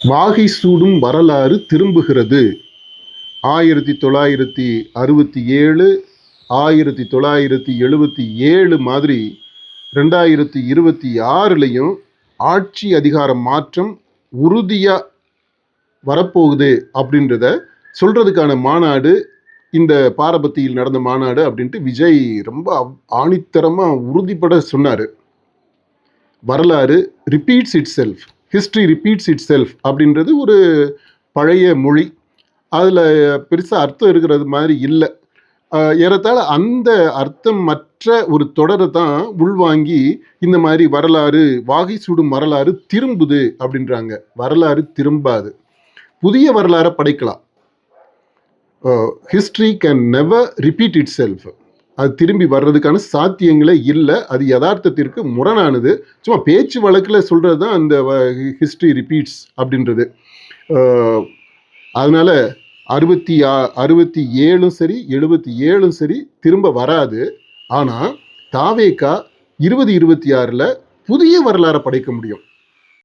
வாகை சூடும் வரலாறு திரும்புகிறது. 1967 1977 மாதிரி 2026லையும் ஆட்சி அதிகார மாற்றம் உறுதியா வரப்போகுது அப்படின்றத சொல்றதுக்கான மாநாடு இந்த பாரபத்தியில் நடந்த மாநாடு அப்படின்ட்டு விஜய் ரொம்ப ஆணித்தரமா உறுதிப்பட சொன்னாரு. வரலாறு repeats it self, history repeats it self அப்படின்றது ஒரு பழைய மொழி. அதில் பெருசாக அர்த்தம் இருக்கிறது மாதிரி இல்லை. ஏறத்தாழ அந்த அர்த்தம் மற்ற ஒரு தொடரை தான் உள்வாங்கி இந்த மாதிரி வரலாறு, வாகை சூடும் வரலாறு திரும்புது அப்படின்றாங்க. வரலாறு திரும்பாது, புதிய வரலாறை படைக்கலாம். History can never repeat itself. அது திரும்பி வர்றதுக்கான சாத்தியங்களே இல்லை. அது யதார்த்தத்திற்கு முரணானது. சும்மா பேச்சு வழக்கில் சொல்கிறது தான் அந்த ஹிஸ்ட்ரி ரிப்பீட்ஸ் அப்படின்றது. அதனால் 67 சரி 77 சரி திரும்ப வராது. ஆனால் தாவேகா 2026ல் புதிய வரலாறை படைக்க முடியும்.